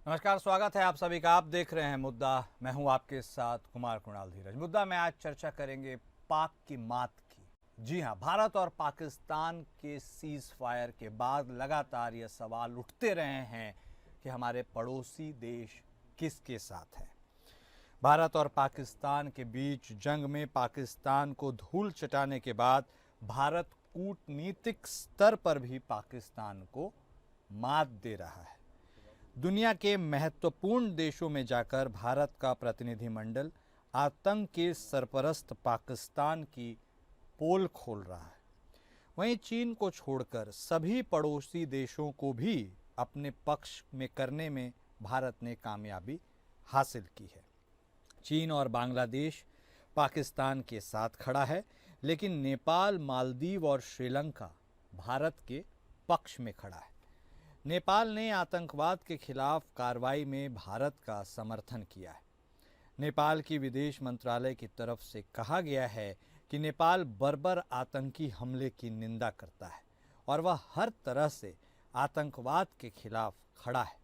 नमस्कार, स्वागत है आप सभी का। आप देख रहे हैं मुद्दा। मैं हूं आपके साथ कुमार कुणाल धीरज। मुद्दा में आज चर्चा करेंगे पाक की मात की। जी हां, भारत और पाकिस्तान के सीज फायर के बाद लगातार ये सवाल उठते रहे हैं कि हमारे पड़ोसी देश किसके साथ हैं। भारत और पाकिस्तान के बीच जंग में पाकिस्तान को धूल चटाने के बाद भारत कूटनीतिक स्तर पर भी पाकिस्तान को मात दे रहा है। दुनिया के महत्वपूर्ण देशों में जाकर भारत का प्रतिनिधिमंडल आतंक के सरपरस्त पाकिस्तान की पोल खोल रहा है। वहीं चीन को छोड़कर सभी पड़ोसी देशों को भी अपने पक्ष में करने में भारत ने कामयाबी हासिल की है। चीन और बांग्लादेश पाकिस्तान के साथ खड़ा है, लेकिन नेपाल, मालदीव और श्रीलंका भारत के पक्ष में खड़ा है। नेपाल ने आतंकवाद के खिलाफ कार्रवाई में भारत का समर्थन किया है। नेपाल की विदेश मंत्रालय की तरफ से कहा गया है कि नेपाल बर्बर आतंकी हमले की निंदा करता है और वह हर तरह से आतंकवाद के खिलाफ खड़ा है।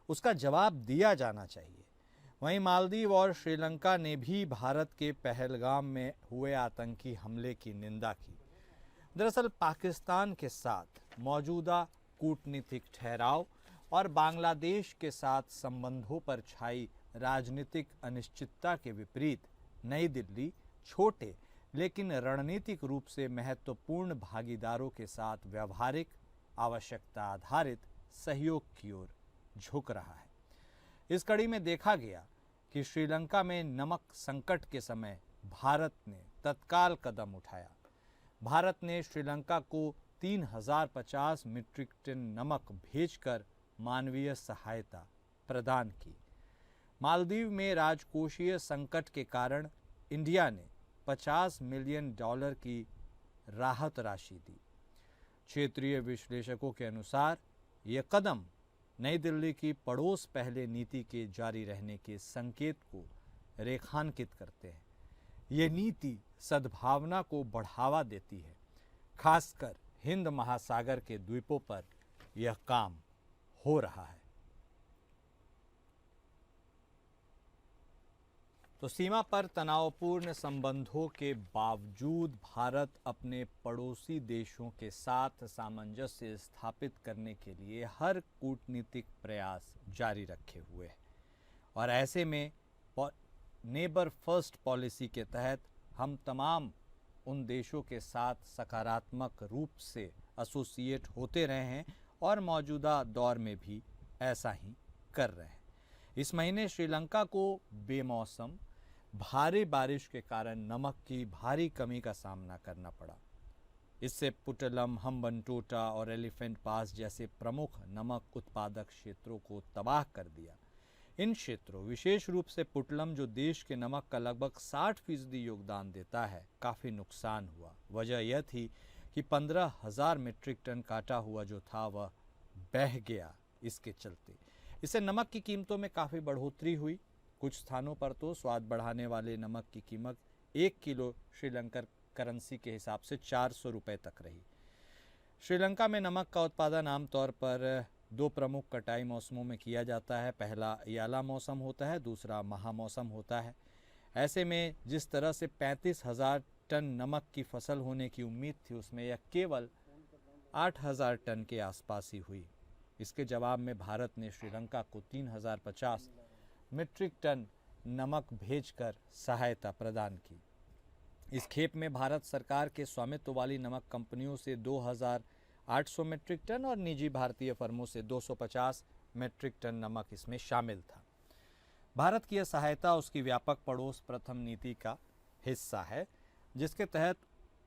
उसका जवाब दिया जाना चाहिए। वहीं मालदीव और श्रीलंका ने भी भारत के पहलगाम में हुए आतंकी हमले की निंदा की। दरअसल पाकिस्तान के साथ मौजूदा कूटनीतिक ठहराव और बांग्लादेश के साथ संबंधों पर छाई राजनीतिक अनिश्चितता के विपरीत नई दिल्ली छोटे लेकिन रणनीतिक रूप से महत्वपूर्ण भागीदारों के साथ व्यवहारिक आवश्यकता आधारित सहयोग की ओर झुक रहा है। इस कड़ी में देखा गया कि श्रीलंका में नमक संकट के समय भारत ने तत्काल कदम उठाया। भारत ने श्रीलंका को 3050 मीट्रिक टन नमक भेजकर मानवीय सहायता प्रदान की। मालदीव में राजकोषीय संकट के कारण इंडिया ने $50 मिलियन की राहत राशि दी। क्षेत्रीय विश्लेषकों के अनुसार यह कदम नई दिल्ली की पड़ोस पहले नीति के जारी रहने के संकेत को रेखांकित करते हैं। यह नीति सद्भावना को बढ़ावा देती है। खासकर हिंद महासागर के द्वीपों पर यह काम हो रहा है। तो सीमा पर तनावपूर्ण संबंधों के बावजूद भारत अपने पड़ोसी देशों के साथ सामंजस्य स्थापित करने के लिए हर कूटनीतिक प्रयास जारी रखे हुए है और ऐसे में नेबर फर्स्ट पॉलिसी के तहत हम तमाम उन देशों के साथ सकारात्मक रूप से एसोसिएट होते रहे हैं और मौजूदा दौर में भी ऐसा ही कर रहे हैं। इस महीने श्रीलंका को बेमौसम भारी बारिश के कारण नमक की भारी कमी का सामना करना पड़ा। इससे पुटलम, हम्बनटोटा और एलिफेंट पास जैसे प्रमुख नमक उत्पादक क्षेत्रों को तबाह कर दिया। इन क्षेत्रों, विशेष रूप से पुटलम जो देश के नमक का लगभग 60% योगदान देता है, काफ़ी नुकसान हुआ। वजह यह थी कि 15,000 मीट्रिक टन काटा हुआ जो था वह बह गया। इसके चलते इससे नमक की कीमतों में काफ़ी बढ़ोतरी हुई। कुछ स्थानों पर तो स्वाद बढ़ाने वाले नमक की कीमत 1 किलो श्रीलंकर करेंसी के हिसाब से 400 रुपये तक रही। श्रीलंका में नमक का उत्पादन आमतौर पर 2 प्रमुख कटाई मौसमों में किया जाता है। पहला याला मौसम होता है, दूसरा महा मौसम होता है। ऐसे में जिस तरह से 35,000 टन नमक की फसल होने की उम्मीद थी, उसमें यह केवल 8,000 टन के आसपास ही हुई। इसके जवाब में भारत ने श्रीलंका को 3050 मीट्रिक टन नमक भेजकर सहायता प्रदान की। इस खेप में भारत सरकार के स्वामित्व वाली नमक कंपनियों से 2,800 मीट्रिक टन और निजी भारतीय फर्मों से 250 मीट्रिक टन नमक इसमें शामिल था। भारत की यह सहायता उसकी व्यापक पड़ोस प्रथम नीति का हिस्सा है, जिसके तहत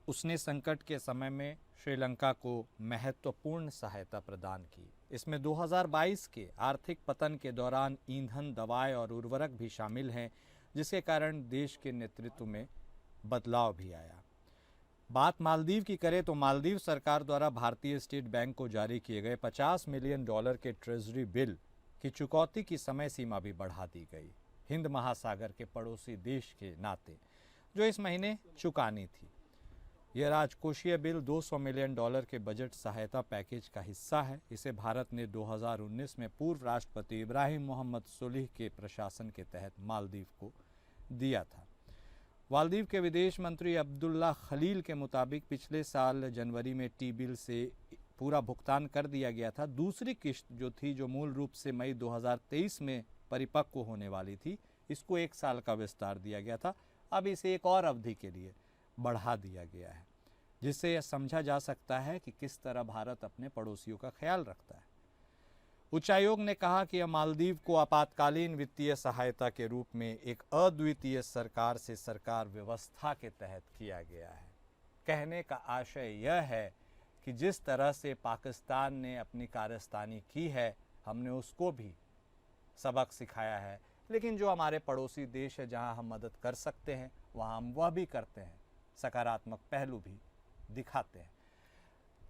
उसने संकट के समय में श्रीलंका को महत्वपूर्ण सहायता प्रदान की। इसमें 2022 के आर्थिक पतन के दौरान ईंधन, दवाएं और उर्वरक भी शामिल हैं, जिसके कारण देश के नेतृत्व में बदलाव भी आया। बात मालदीव की करें तो मालदीव सरकार द्वारा भारतीय स्टेट बैंक को जारी किए गए $50 मिलियन के ट्रेजरी बिल की चुकौती की समय सीमा भी बढ़ा दी गई, हिंद महासागर के पड़ोसी देश के नाते, जो इस महीने चुकानी थी। यह राजकोषीय बिल $200 मिलियन के बजट सहायता पैकेज का हिस्सा है। इसे भारत ने 2019 में पूर्व राष्ट्रपति इब्राहिम मोहम्मद सोलिह के प्रशासन के तहत मालदीव को दिया था। मालदीव के विदेश मंत्री अब्दुल्ला खलील के मुताबिक पिछले साल जनवरी में टी बिल से पूरा भुगतान कर दिया गया था। दूसरी किश्त जो थी, जो मूल रूप से मई 2023 में परिपक्व होने वाली थी, इसको 1 साल का विस्तार दिया गया था। अब इसे एक और अवधि के लिए बढ़ा दिया गया है, जिससे यह समझा जा सकता है कि किस तरह भारत अपने पड़ोसियों का ख्याल रखता है। उच्चायोग ने कहा कि यह मालदीव को आपातकालीन वित्तीय सहायता के रूप में एक अद्वितीय सरकार से सरकार व्यवस्था के तहत किया गया है। कहने का आशय यह है कि जिस तरह से पाकिस्तान ने अपनी कारस्तानी की है, हमने उसको भी सबक सिखाया है। लेकिन जो हमारे पड़ोसी देश है, जहां हम मदद कर सकते हैं, वहां हम वह भी करते हैं, सकारात्मक पहलू भी दिखाते हैं।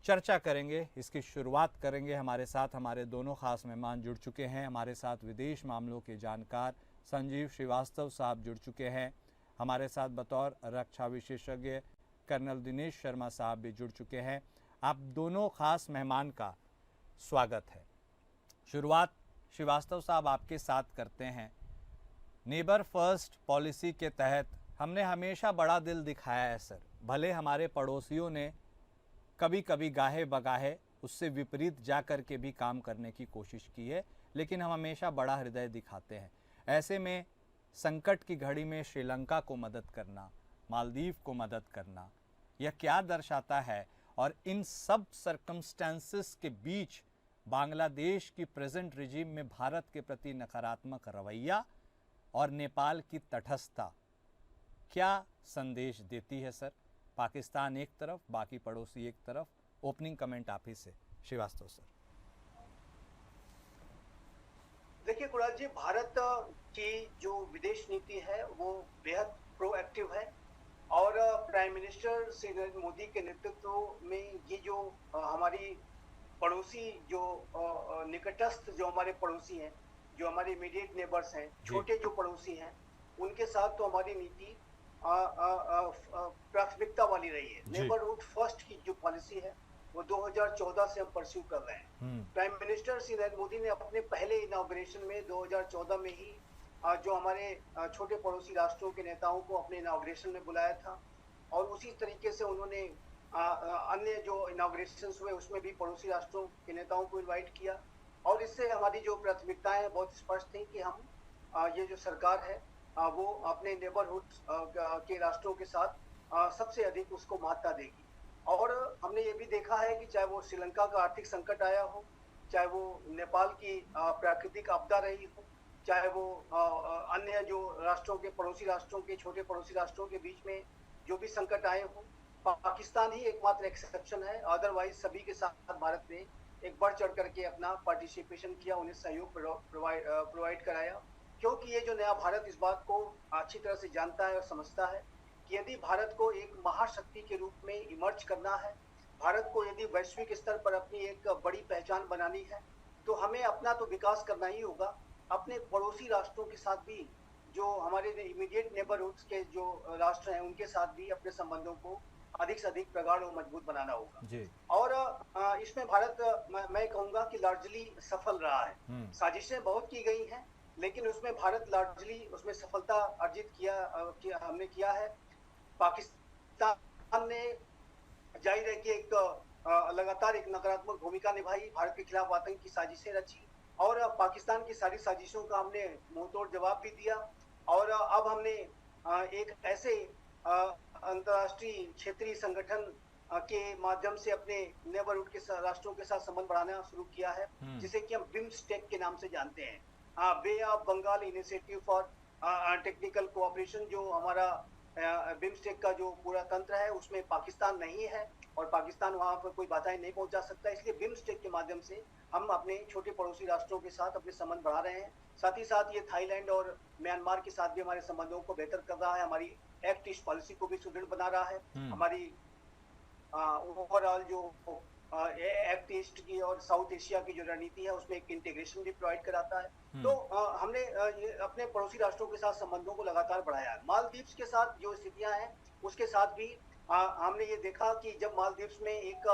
चर्चा करेंगे, इसकी शुरुआत करेंगे। हमारे साथ हमारे दोनों खास मेहमान जुड़ चुके हैं। हमारे साथ विदेश मामलों के जानकार संजीव श्रीवास्तव साहब जुड़ चुके हैं। हमारे साथ बतौर रक्षा विशेषज्ञ कर्नल दिनेश शर्मा साहब भी जुड़ चुके हैं। आप दोनों खास मेहमान का स्वागत है। शुरुआत श्रीवास्तव साहब आपके साथ करते हैं। नेबर फर्स्ट पॉलिसी के तहत हमने हमेशा बड़ा दिल दिखाया है सर। भले हमारे पड़ोसियों ने कभी कभी गाहे बगाहे उससे विपरीत जा कर के भी काम करने की कोशिश की है, लेकिन हम हमेशा बड़ा हृदय दिखाते हैं। ऐसे में संकट की घड़ी में श्रीलंका को मदद करना, मालदीव को मदद करना, यह क्या दर्शाता है? और इन सब सर्कमस्टेंसेस के बीच बांग्लादेश की प्रेजेंट रिजीम में भारत के प्रति नकारात्मक रवैया और नेपाल की तटस्थता क्या संदेश देती है सर? पाकिस्तान एक तरफ, बाकी पड़ोसी एक तरफ। ओपनिंग कमेंट आप ही से श्रीवास्तव सर। देखिए कुणाल जी, भारत की जो विदेश नीति है वो बेहद प्रोएक्टिव है और प्राइम मिनिस्टर श्री नरेंद्र मोदी के नेतृत्व में ये जो हमारी पड़ोसी जो निकटस्थ जो हमारे पड़ोसी हैं, जो हमारे इमीडिएट नेबर्स हैं, छोटे जो पड़ोसी हैं, उनके साथ तो हमारी नीति प्राथमिकता वाली रही है। नेबरहुड फर्स्ट की जो पॉलिसी है वो 2014 से हम परस्यू कर रहे हैं। प्राइम मिनिस्टर श्री नरेंद्र मोदी ने अपने पहले इनॉग्रेशन में 2014 में ही जो हमारे छोटे पड़ोसी राष्ट्रों के नेताओं को अपने इनॉग्रेशन में बुलाया था और उसी तरीके से उन्होंने अन्य जो इनॉग्रेशंस हुए उसमें भी पड़ोसी राष्ट्रों के नेताओं को इनवाइट किया। और इससे हमारी जो प्राथमिकताएं बहुत स्पष्ट थी कि हम ये जो सरकार है वो अपने नेबरहुड के राष्ट्रों के साथ सबसे अधिक उसको महत्ता देगी। और हमने ये भी देखा है कि चाहे वो श्रीलंका का आर्थिक संकट आया हो, चाहे वो नेपाल की प्राकृतिक आपदा रही हो, चाहे वो अन्य जो राष्ट्रों के पड़ोसी राष्ट्रों के छोटे पड़ोसी राष्ट्रों के बीच में जो भी संकट आए हो, पाकिस्तान ही एकमात्र एक्सेप्शन है। अदरवाइज सभी के साथ भारत ने एक बढ़ चढ़ करके अपना पार्टिसिपेशन किया, उन्हें सहयोग प्रोवाइड कराया। क्योंकि ये जो नया भारत इस बात को अच्छी तरह से जानता है और समझता है कि यदि भारत को एक महाशक्ति के रूप में इमर्ज करना है, भारत को यदि वैश्विक स्तर पर अपनी एक बड़ी पहचान बनानी है, तो हमें अपना तो विकास करना ही होगा, अपने पड़ोसी राष्ट्रों के साथ भी, जो हमारे इमीडिएट नेबरहुड के जो राष्ट्र हैं उनके साथ भी अपने संबंधों को अधिक से अधिक प्रगाढ़ और मजबूत बनाना होगा जी। और इसमें भारत मैं कहूँगा कि लार्जली सफल रहा है। साजिशें बहुत की गई हैं, लेकिन उसमें भारत लार्जली उसमें सफलता अर्जित हमने किया है। पाकिस्तान ने जाहिर है कि एक लगातार एक नकारात्मक भूमिका निभाई, भारत के खिलाफ आतंक की साजिशें रची और पाकिस्तान की सारी साजिशों का हमने मुंहतोड़ जवाब भी दिया। और अब हमने एक ऐसे अंतर्राष्ट्रीय क्षेत्रीय संगठन के माध्यम से अपने नेबरहुड के राष्ट्रों के साथ संबंध बढ़ाना शुरू किया है, जिसे कि हम बिम्स्टेक के नाम से जानते हैं। Bay of Bengal initiative for technical cooperation, जो हमारा बिम्स्टेक का जो पूरा तंत्र है उसमें पाकिस्तान नहीं है और पाकिस्तान वहां पर कोई बाधाएं नहीं पहुंचा सकता। इसलिए बिम्स्टेक के माध्यम से हम अपने छोटे पड़ोसी राष्ट्रों के साथ अपने संबंध बढ़ा रहे हैं। साथ ही साथ ये थाईलैंड और म्यांमार के साथ भी हमारे संबंधों को बेहतर कर रहा है, हमारी एक्ट ईस्ट पॉलिसी को भी सुदृढ़ बना रहा है, हमारी ओवरऑल जो एक्ट ईस्ट की और साउथ एशिया की जो रणनीति है उसमें एक इंटीग्रेशन भी प्रोवाइड कराता है। तो हमने अपने पड़ोसी राष्ट्रों के साथ संबंधों को लगातार बढ़ाया है। मालदीव्स के साथ जो स्थितियां हैं उसके साथ भी हमने ये देखा कि जब मालदीव्स में एक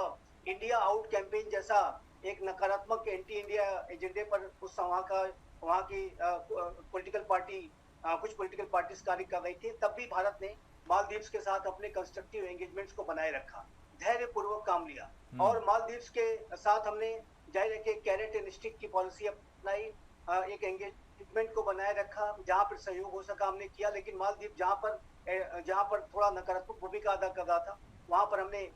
इंडिया आउट कैंपेन जैसा एक नकारात्मक एंटी इंडिया एजेंडे पर उस वहाँ की पॉलिटिकल पार्टी कुछ पॉलिटिकल पार्टीज कार्य कर रही थी, तब भी भारत ने मालदीव्स के साथ अपने कंस्ट्रक्टिव एंगेजमेंट्स को बनाए रखा, धैर्य पूर्वक काम लिया। और मालदीव्स के साथ हमने जाहिर है कि कैरेट एंड स्टिक की पॉलिसी अपनाई, एक एंगेजमेंट को बनाए रखा, जहां पर सहयोग हो सका हमने किया। लेकिन मालदीव जहां पर थोड़ा नकारात्मक भूमिका अदा कर रहा था, वहां पर हमने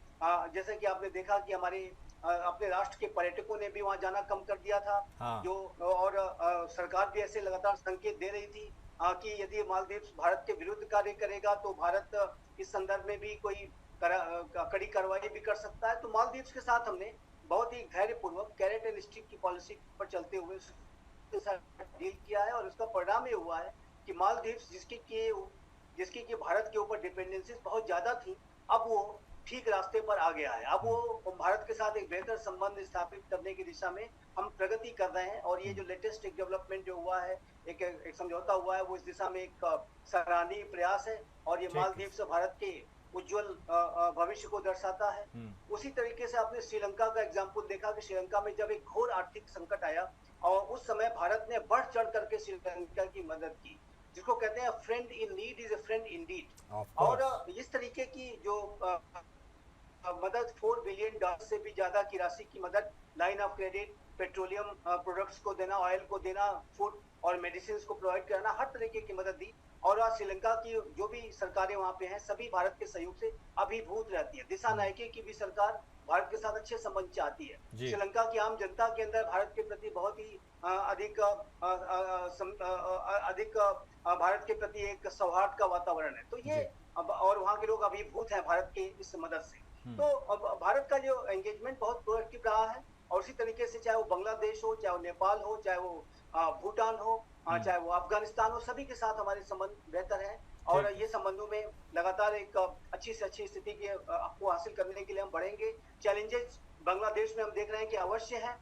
जैसे कि आपने देखा कि हमारे अपने राष्ट्र के पर्यटकों ने भी वहां जाना कम कर दिया था। हाँ। जो और सरकार भी ऐसे लगातार संकेत दे रही थी कि यदि मालदीव भारत के विरुद्ध कार्य करेगा तो भारत इस संदर्भ में भी कोई कड़ी कार्रवाई भी कर सकता है। तो मालदीव के साथ हमने बहुत ही धैर्यपूर्वक कैरेट एंड स्टिक की पॉलिसी पर चलते हुए उसके साथ डील किया है, और उसका परिणाम ये हुआ है कि मालदीव जिसकी कि भारत के ऊपर डिपेंडेंसीज बहुत ज्यादा थी, अब वो ठीक रास्ते पर आ गया है। अब वो भारत के साथ एक बेहतर संबंध स्थापित करने की दिशा में हम प्रगति कर रहे हैं। और ये जो लेटेस्ट एक डेवलपमेंट जो हुआ है, एक समझौता हुआ है, वो इस दिशा में एक सराहनीय प्रयास है, और ये मालदीव से भारत के उज्जवल भविष्य को दर्शाता है। उसी तरीके से आपने श्रीलंका का एग्जाम्पल देखा कि श्रीलंका में जब एक घोर आर्थिक संकट आया, और उस समय भारत ने बढ़ चढ़ करके श्रीलंका की मदद की, जिसको कहते हैं friend in need is a friend Indeed. और इस तरीके की जो मदद $4 बिलियन से भी ज्यादा की राशि की मदद, line of credit, petroleum products को देना, ऑयल को देना, फूड और मेडिसिन को प्रोवाइड कराना, हर तरीके की मदद दी। और आज श्रीलंका की जो भी सरकारें वहां पे हैं, सभी भारत के सहयोग से अभिभूत रहती है। दिशा नायके की भी सरकार भारत के साथ अच्छे संबंध चाहती है। श्रीलंका की आम जनता के अंदर भारत के प्रति बहुत ही अधिक भारत के प्रति एक सौहार्द का वातावरण है। तो ये और वहाँ के लोग अभिभूत हैं भारत के इस मदद से। तो अब भारत का जो एंगेजमेंट बहुत प्रोएक्टिव रहा है, और उसी तरीके से चाहे वो बांग्लादेश हो, चाहे वो नेपाल हो, चाहे वो भूटान हो, चाहे वो अफगानिस्तान हो, सभी के साथ हमारे संबंध बेहतर हैं। और ये संबंधों में लगातार एक अच्छी से अच्छी स्थिति को हासिल करने के लिए हम बढ़ेंगे। चैलेंजेस बांग्लादेश में हम देख रहे हैं कि अवश्य है,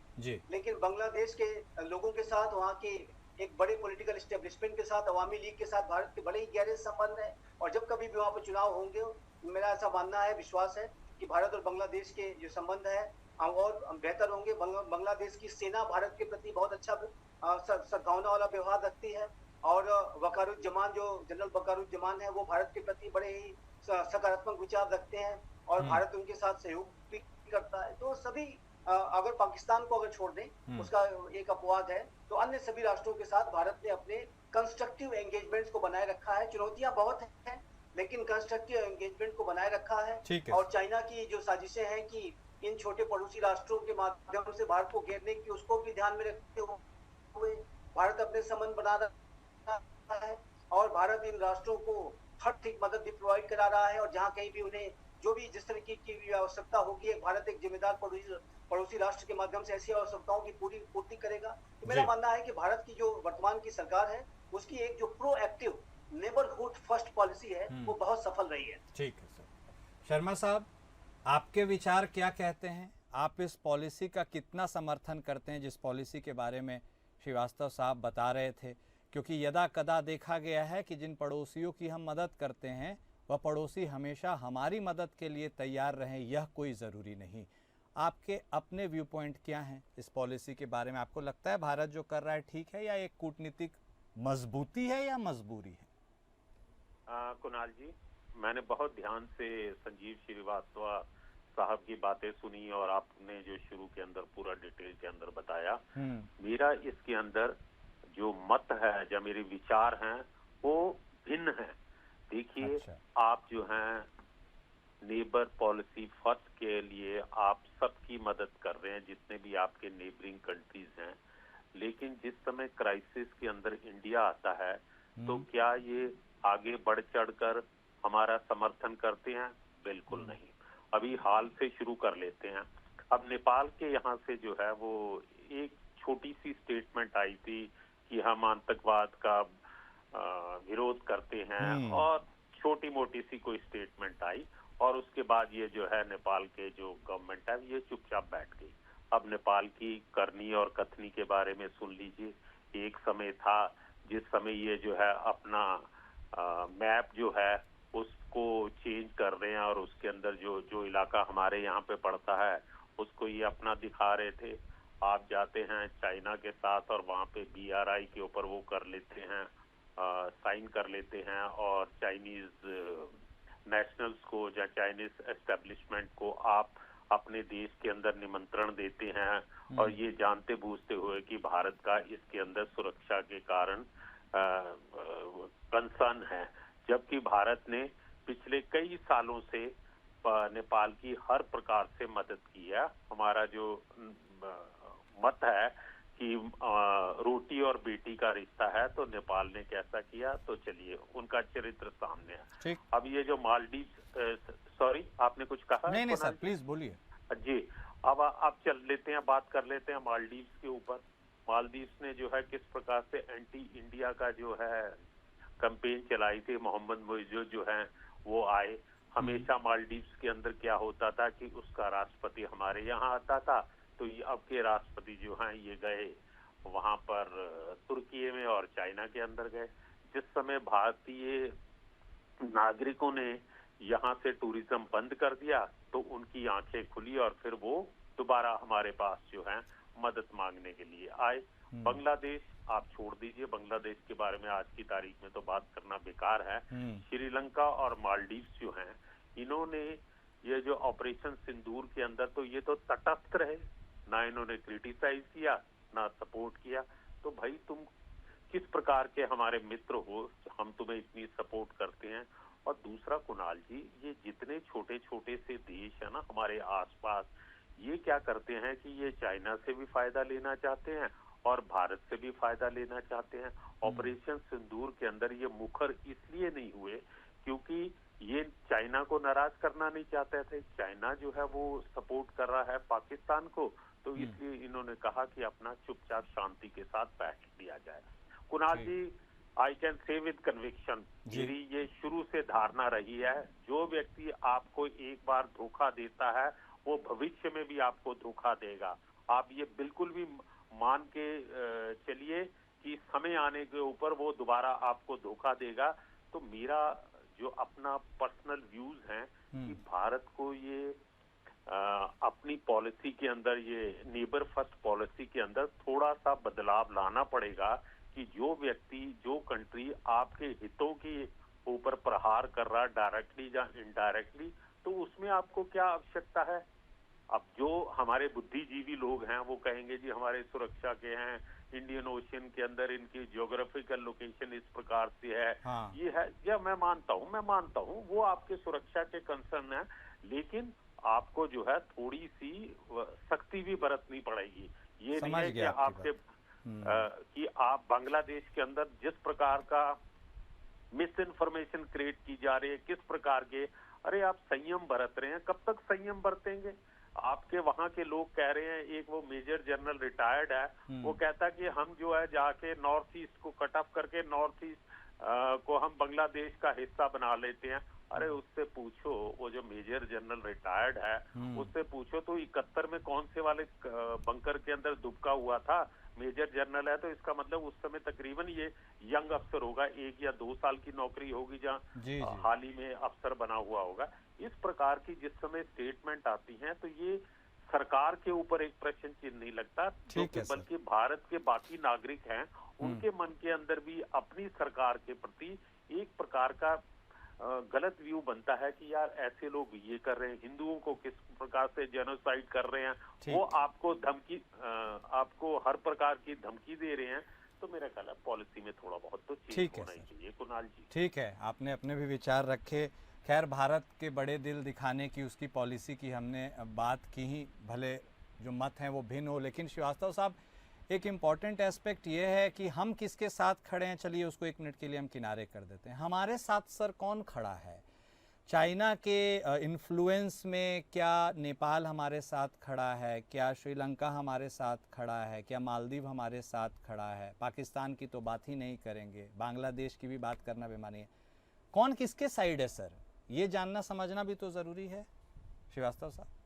लेकिन बांग्लादेश के लोगों के साथ, वहाँ के एक बड़े पॉलिटिकल एस्टेब्लिशमेंट के साथ, अवामी लीग के साथ भारत के बड़े ही गहरे संबंध है। और जब कभी भी वहाँ पर चुनाव होंगे, मेरा ऐसा मानना है, विश्वास है कि भारत और बांग्लादेश के जो संबंध है और बेहतर होंगे। बांग्लादेश की सेना भारत के प्रति बहुत अच्छा सद्भावना वाला व्यवहार रखती है, और वकारुज्जमान जो जनरल वकारुज्जमान है, वो भारत के प्रति बड़े ही सकारात्मक विचार रखते हैं, और भारत उनके साथ सहयोग भी करता है। तो सभी अगर पाकिस्तान को अगर छोड़ दें, उसका एक अपवाद है, तो अन्य सभी राष्ट्रों के साथ भारत ने अपने कंस्ट्रक्टिव एंगेजमेंट्स को बनाए रखा है। चुनौतियां बहुत हैं, लेकिन कंस्ट्रक्टिव एंगेजमेंट को बनाए रखा है। और चाइना की जो साजिशें हैं कि इन छोटे पड़ोसी राष्ट्रों के माध्यम से भारत को घेरने की, उसको भी ध्यान में रखते हुए भारत अपने संबंध बना रहा है, और भारत इन राष्ट्रों को हर ठीक मदद भी प्रोवाइड करा रहा है। और जहां कहीं भी उन्हें जो भी जिस तरीके की आवश्यकता होगी, भारत एक जिम्मेदार पड़ोसी राष्ट्र के माध्यम से ऐसी आवश्यकताओं की पूर्ति करेगा। तो मेरा मानना है कि भारत की जो वर्तमान की सरकार है, उसकी एक जो प्रोएक्टिव नेबरहुड फर्स्ट पॉलिसी है, वो बहुत सफल रही है। ठीक है सर। शर्मा साहब, आपके विचार क्या कहते हैं? आप इस पॉलिसी का कितना समर्थन करते हैं जिस पॉलिसी के बारे में श्रीवास्तव साहब बता रहे थे? क्योंकि यदा कदा देखा गया है कि जिन पड़ोसियों की हम मदद करते हैं, वह पड़ोसी हमेशा हमारी मदद के लिए तैयार रहें, यह कोई ज़रूरी नहीं। आपके अपने व्यू पॉइंट क्या हैं इस पॉलिसी के बारे में? आपको लगता है भारत जो कर रहा है ठीक है, या एक कूटनीतिक मजबूती है या मजबूरी है? कुणाल जी, मैंने बहुत ध्यान से संजीव श्रीवास्तव साहब की बातें सुनी, और आपने जो शुरू के अंदर पूरा डिटेल के अंदर बताया, मेरा इसके अंदर जो मत है, जो मेरे विचार हैं, वो भिन्न है। देखिए, आप जो हैं नेबर पॉलिसी फर्स्ट के लिए आप सबकी मदद कर रहे हैं, जितने भी आपके नेबरिंग कंट्रीज हैं, लेकिन जिस समय क्राइसिस के अंदर इंडिया आता है, तो क्या ये आगे बढ़ चढ़कर हमारा समर्थन करते हैं? बिल्कुल नहीं। अभी हाल से शुरू कर लेते हैं। अब नेपाल के यहाँ से जो है वो एक छोटी सी स्टेटमेंट आई थी कि हम आतंकवाद का विरोध करते हैं, और छोटी मोटी सी कोई स्टेटमेंट आई, और उसके बाद ये जो है नेपाल के जो गवर्नमेंट है, ये चुपचाप बैठ गई। अब नेपाल की करनी और कथनी के बारे में सुन लीजिए। एक समय था जिस समय ये जो है अपना मैप जो है उस को चेंज कर रहे हैं और उसके अंदर जो जो इलाका हमारे यहाँ पे पड़ता है उसको ये अपना दिखा रहे थे। आप जाते हैं चाइना के साथ और वहाँ पे BRI के ऊपर वो कर लेते हैं, साइन कर लेते हैं और चाइनीज नेशनल्स को या चाइनीज एस्टेब्लिशमेंट को आप अपने देश के अंदर निमंत्रण देते हैं और ये जानते बूझते हुए कि भारत का इसके अंदर सुरक्षा के कारण कंसर्न है, जबकि भारत ने पिछले कई सालों से नेपाल की हर प्रकार से मदद की है। हमारा जो मत है कि रोटी और बेटी का रिश्ता है, तो नेपाल ने कैसा किया, तो चलिए उनका चरित्र सामने है। अब ये जो मालदीव, सॉरी आपने कुछ कहा? नहीं सर, प्लीज बोलिए जी। अब चल लेते हैं, बात कर लेते हैं मालदीव के ऊपर। मालदीव ने जो है किस प्रकार से एंटी इंडिया का जो है कैंपेन चलाई थी। मोहम्मद मोइज़ जो है वो आए। हमेशा मालदीव के अंदर क्या होता था कि उसका राष्ट्रपति हमारे यहाँ आता था, तो ये अब के राष्ट्रपति जो हैं ये गए वहां पर तुर्की में और चाइना के अंदर गए। जिस समय भारतीय नागरिकों ने यहाँ से टूरिज्म बंद कर दिया तो उनकी आंखें खुली और फिर वो दोबारा हमारे पास जो है मदद मांगने के लिए आए। बांग्लादेश आप छोड़ दीजिए, बांग्लादेश के बारे में आज की तारीख में तो बात करना बेकार है। श्रीलंका और मालदीव जो हैं, इन्होंने ये जो ऑपरेशन सिंदूर के अंदर तो ये तो तटस्थ रहे, ना इन्होंने क्रिटिसाइज किया ना सपोर्ट किया। तो भाई तुम किस प्रकार के हमारे मित्र हो, हम तुम्हें इतनी सपोर्ट करते हैं। और दूसरा कुणाल जी, ये जितने छोटे छोटे से देश है ना हमारे आसपास, ये क्या करते हैं कि ये चाइना से भी फायदा लेना चाहते हैं और भारत से भी फायदा लेना चाहते हैं। ऑपरेशन सिंदूर के अंदर ये मुखर इसलिए नहीं हुए क्योंकि ये चाइना को नाराज करना नहीं चाहते थे। चाइना जो है वो सपोर्ट कर रहा है पाकिस्तान को, तो इसलिए इन्होंने कहा कि अपना चुपचाप शांति के साथ बैठ लिया जाए। Kunal ji, I can say with conviction, मेरी ये शुरू से धारणा रही है, जो व्यक्ति आपको एक बार धोखा देता है वो भविष्य में भी आपको धोखा देगा। आप ये बिल्कुल भी मान के चलिए कि समय आने के ऊपर वो दोबारा आपको धोखा देगा। तो मेरा जो अपना पर्सनल व्यूज हैं कि भारत को ये अपनी पॉलिसी के अंदर, ये नेबर फर्स्ट पॉलिसी के अंदर थोड़ा सा बदलाव लाना पड़ेगा कि जो व्यक्ति, जो कंट्री आपके हितों के ऊपर प्रहार कर रहा डायरेक्टली या इनडायरेक्टली, तो उसमें आपको क्या आवश्यकता है। अब जो हमारे बुद्धिजीवी लोग हैं वो कहेंगे जी हमारे सुरक्षा के हैं, इंडियन ओशियन के अंदर इनकी ज्योग्राफिकल लोकेशन इस प्रकार से है, ये है, या मैं मानता हूँ वो आपके सुरक्षा के कंसर्न है, लेकिन आपको जो है थोड़ी सी सख्ती भी बरतनी पड़ेगी। ये नहीं है कि आपके कि आप बांग्लादेश के अंदर जिस प्रकार का मिस इन्फॉर्मेशन क्रिएट की जा रही है, किस प्रकार के, अरे आप संयम बरत रहे हैं, कब तक संयम बरतेंगे। आपके वहां के लोग कह रहे हैं, एक वो मेजर जनरल रिटायर्ड है, वो कहता है कि हम जो है जाके नॉर्थ ईस्ट को कट ऑफ करके नॉर्थ ईस्ट को हम बांग्लादेश का हिस्सा बना लेते हैं। अरे उससे पूछो, वो जो मेजर जनरल रिटायर्ड है उससे पूछो तो 71 में कौन से वाले बंकर के अंदर दुबका हुआ था। मेजर जनरल है तो इसका मतलब उस समय तकरीबन ये यंग अफसर होगा, 1 या 2 साल की नौकरी होगी जहाँ हाल ही में अफसर बना हुआ होगा। इस प्रकार की जिस समय स्टेटमेंट आती हैं तो ये सरकार के ऊपर एक प्रश्न चिन्ह नहीं लगता, बल्कि भारत के बाकी नागरिक हैं उनके मन के अंदर भी अपनी सरकार के प्रति एक प्रकार का गलत व्यू बनता है कि यार ऐसे लोग ये कर रहे हैं, हिंदुओं को किस प्रकार से जेनोसाइड कर रहे हैं, वो आपको धमकी, आपको हर प्रकार की धमकी दे रहे हैं। तो मेरा ख्याल है पॉलिसी में थोड़ा बहुत तो चेंज होना चाहिए। कुणाल जी, ठीक है, आपने अपने भी विचार रखे। खैर, भारत के बड़े दिल दिखाने की, उसकी पॉलिसी की हमने बात की ही, भले जो मत हैं वो भिन्न हो, लेकिन श्रीवास्तव साहब एक इम्पॉर्टेंट एस्पेक्ट ये है कि हम किसके साथ खड़े हैं। चलिए उसको 1 मिनट के लिए हम किनारे कर देते हैं। हमारे साथ सर कौन खड़ा है? चाइना के इन्फ्लुएंस में क्या नेपाल हमारे साथ खड़ा है? क्या श्रीलंका हमारे साथ खड़ा है? क्या मालदीव हमारे साथ खड़ा है? पाकिस्तान की तो बात ही नहीं करेंगे, बांग्लादेश की भी बात करना बेमानी है। कौन किसके साइड है सर, ये जानना समझना भी तो ज़रूरी है श्रीवास्तव साहब।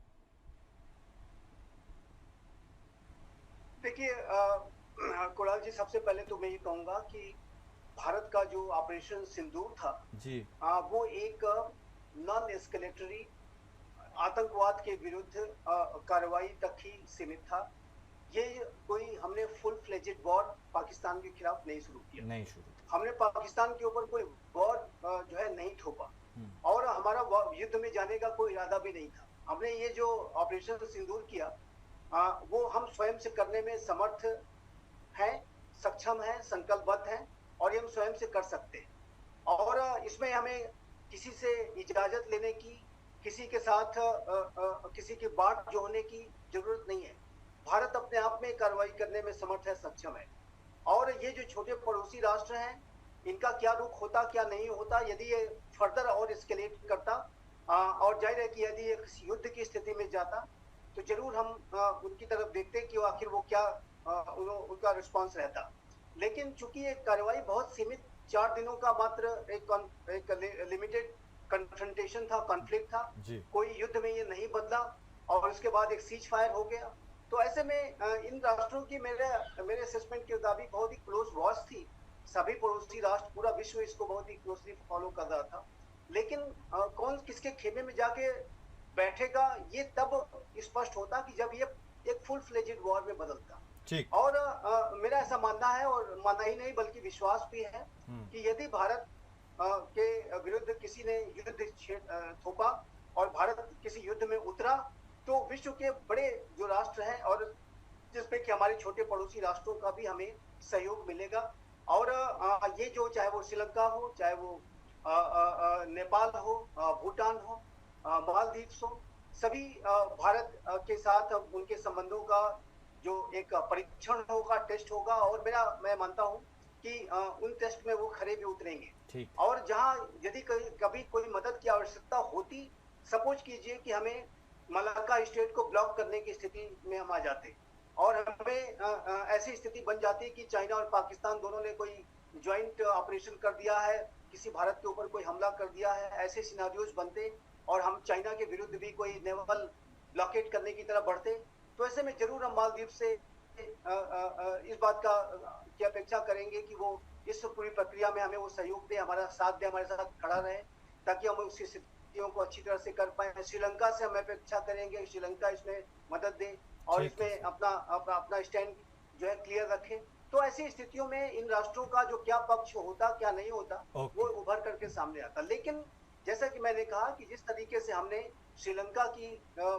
देखिए कुणाल जी, सबसे पहले तो मैं ये कहूँगा कि भारत का जो ऑपरेशन सिंदूर था जी, वो एक नॉन एस्केलेटरी आतंकवाद के विरुद्ध कार्रवाई तक ही सीमित था। ये कोई हमने फुल फ्लेजेड वॉर पाकिस्तान के खिलाफ नहीं शुरू किया, नहीं शुरू। हमने पाकिस्तान के ऊपर कोई वॉर जो है नहीं थोपा, और हमारा युद्ध में जाने का कोई इरादा भी नहीं था। हमने ये जो ऑपरेशन सिंदूर किया वो हम स्वयं से करने में समर्थ हैं, सक्षम हैं, संकल्पबद्ध हैं, और ये हम स्वयं से कर सकते हैं। और इसमें हमें किसी से इजाजत लेने की, किसी के साथ किसी की बात जोड़ने की जरूरत नहीं है। भारत अपने आप में कार्रवाई करने में समर्थ है, सक्षम है। और ये जो छोटे पड़ोसी राष्ट्र हैं, इनका क्या रुख होता, क्या नहीं होता, यदि ये फर्दर और एस्केलेट करता और जाहिर है कि यदि ये युद्ध की स्थिति में जाता तो जरूर हम उनकी तरफ देखते कि आखिर वो क्या उनका रिस्पांस रहता। लेकिन चूंकि ये कार्रवाई बहुत सीमित 4 दिनों का मात्र एक लिमिटेड कन्फ्रंटेशन था, कॉन्फ्लिक्ट था, कोई युद्ध में ये नहीं बदला, और उसके बाद एक सीज फायर हो गया। तो ऐसे में इन राष्ट्रों की मेरे असेसमेंट के मुताबिक बहुत ही क्लोज वॉच थी। सभी पड़ोसी राष्ट्र, पूरा विश्व इसको बहुत ही क्लोजली फॉलो कर रहा था। लेकिन कौन किसके खेमे में जाके बैठेगा ये तब स्पष्ट होता कि जब ये एक फुल फ्लेजेड वॉर में बदलता। और मेरा ऐसा मानना है, और मानना ही नहीं बल्कि विश्वास भी है कि यदि भारत के विरुद्ध किसी ने युद्ध थोपा और भारत किसी युद्ध में उतरा तो विश्व के बड़े जो राष्ट्र हैं, और जिसपे कि हमारे छोटे पड़ोसी राष्ट्रों का भी हमें सहयोग मिलेगा। और ये जो चाहे वो श्रीलंका हो, चाहे वो नेपाल हो, भूटान हो, मालदीव्स हो, सभी भारत के साथ उनके संबंधों का जो एक परीक्षण होगा, टेस्ट होगा, और मैं मानता हूँ कि उन टेस्ट में वो खरे भी उतरेंगे। और जहां यदि कभी कोई मदद की आवश्यकता होती, सपोज कीजिए कि हमें मलाक्का स्टेट को ब्लॉक करने की स्थिति में हम आ जाते, और हमें ऐसी स्थिति बन जाती कि चाइना और पाकिस्तान दोनों ने कोई ज्वाइंट ऑपरेशन कर दिया है, किसी भारत के ऊपर कोई हमला कर दिया है, ऐसे सिनारियोज बनते, और हम चाइना के विरुद्ध भी कोई नेवल ब्लॉकेट करने की तरफ बढ़ते, तो ऐसे में जरूर हम मालदीव से इस बात की अपेक्षा करेंगे कि वो इस पूरी प्रक्रिया में हमें वो सहयोग दे, हमारा साथ दे, हमारे साथ खड़ा रहे, ताकि हम उसकी स्थितियों को अच्छी तरह से कर पाए। श्रीलंका से हम अपेक्षा करेंगे श्रीलंका इसमें मदद दे और इसमें अपना स्टैंड जो है क्लियर रखे। तो ऐसी स्थितियों में इन राष्ट्रों का जो क्या पक्ष होता, क्या नहीं होता, वो उभर करके सामने आता। लेकिन जैसा कि मैंने कहा कि जिस तरीके से हमने श्रीलंका की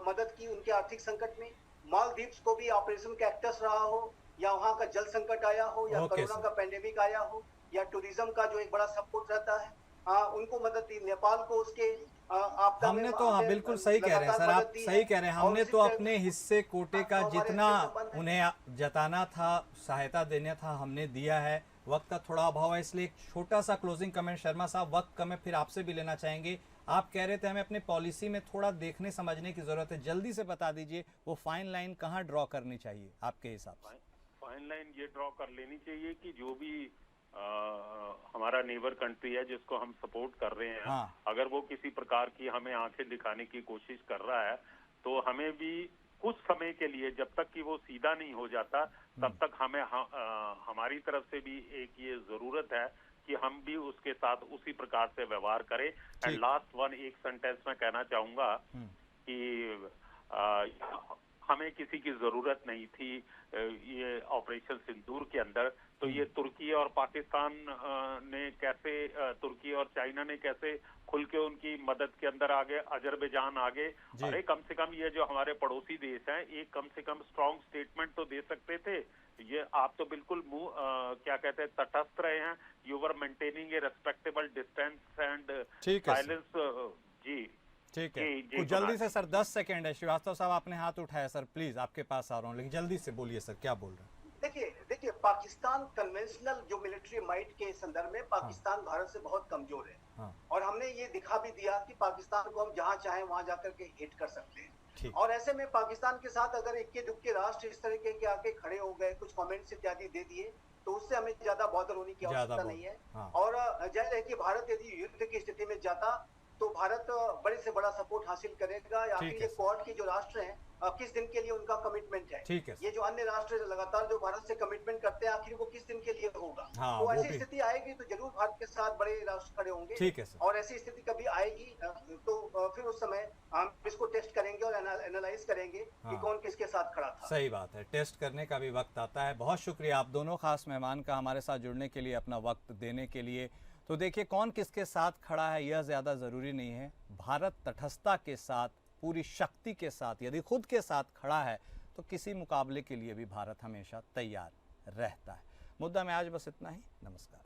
मदद की उनके आर्थिक संकट में, मालदीव्स को भी ऑपरेशन कैक्टस रहा हो, या वहां का जल संकट आया हो, या कोरोना का पेंडेमिक आया हो, या टूरिज्म का जो एक बड़ा सपोर्ट रहता है, उनको मदद दी। नेपाल को उसके हमने तो बिल्कुल सही कह रहे हैं सर, आप सही कह रहे हैं। हमने तो अपने हिस्से कोटे का जितना उन्हें जताना था, सहायता देना था, हमने दिया है। वक्त का थोड़ा अभाव है, इसलिए एक छोटा सा क्लोजिंग कमेंट शर्मा साहब, वक्त कम है, फिर आपसे भी लेना चाहेंगे। आप कह रहे थे हमें अपने पॉलिसी में थोड़ा देखने समझने की जरूरत है, जल्दी से बता दीजिए वो फाइन लाइन कहाँ ड्रॉ करनी चाहिए आपके हिसाब से? फाइन लाइन ये ड्रॉ कर लेनी चाहिए कि जो भी हमारा नेबर कंट्री है जिसको हम सपोर्ट कर रहे हैं, अगर वो किसी प्रकार की हमें आंखें दिखाने की कोशिश कर रहा है, तो हमें भी कुछ समय के लिए, जब तक कि वो सीधा नहीं हो जाता, तब तक हमें हमारी तरफ से भी एक ये जरूरत है कि हम भी उसके साथ उसी प्रकार से व्यवहार करें। एंड लास्ट एक सेंटेंस में कहना चाहूंगा कि हमें किसी की जरूरत नहीं थी ये ऑपरेशन सिंदूर के अंदर, तो ये तुर्की और पाकिस्तान ने कैसे, तुर्की और चाइना ने कैसे खुल के उनकी मदद के अंदर आगे, अजरबैजान आगे, अरे कम से कम ये जो हमारे पड़ोसी देश हैं, एक कम से कम स्ट्रॉन्ग स्टेटमेंट तो दे सकते थे। ये आप तो बिल्कुल क्या कहते हैं, तटस्थ रहे हैं। You were maintaining a respectable distance and silence. जी ठीक है, कुछ जल्दी से सर, 10 सेकंड है। श्रीवास्तव साहब आपने हाथ उठाया, सर प्लीज आपके पास आ रहा हूँ, लेकिन जल्दी से बोलिए सर, क्या बोल रहे हैं? देखिए पाकिस्तान कन्वेंशनल जो मिलिट्री माइट के संदर्भ में पाकिस्तान भारत से बहुत कमजोर है, और हमने ये दिखा भी दिया कि पाकिस्तान को हम जहां चाहें वहां जाकर के हिट कर सकते हैं। और ऐसे में पाकिस्तान के साथ अगर इक्के दुक्के राष्ट्र इस तरीके के आके खड़े हो गए, कुछ कमेंट्स इत्यादि दे दिए, तो उससे हमें ज्यादा बॉदर होने की आवश्यकता नहीं है। और जाहिर है कि भारत यदि युद्ध की स्थिति में जाता तो भारत बड़े से बड़ा सपोर्ट हासिल करेगा। या ठीक फिर है ये क्वाड के जो राष्ट्र हैं किस दिन के लिए उनका कमिटमेंट है। ठीक है ये जो अन्य राष्ट्र लगातार जो भारत से कमिटमेंट करते हैं, आखिर वो किस दिन के लिए होगा। हाँ, तो वो ऐसी भी। स्थिति आएगी तो जरूर भारत के साथ बड़े राष्ट्र खड़े होंगे। ठीक है सर। और ऐसी स्थिति कभी आएगी तो फिर उस समय हम इसको टेस्ट करेंगे और एनालाइज करेंगे कि हाँ। कौन किसके साथ खड़ा था। सही बात है, टेस्ट करने का भी वक्त आता है। बहुत शुक्रिया आप दोनों खास मेहमान का हमारे साथ जुड़ने के लिए, अपना वक्त देने के लिए। तो देखिए, कौन किसके साथ खड़ा है यह ज़्यादा ज़रूरी नहीं है। भारत तटस्थता के साथ, पूरी शक्ति के साथ, यदि खुद के साथ खड़ा है तो किसी मुकाबले के लिए भी भारत हमेशा तैयार रहता है। मुद्दा में आज बस इतना ही। नमस्कार।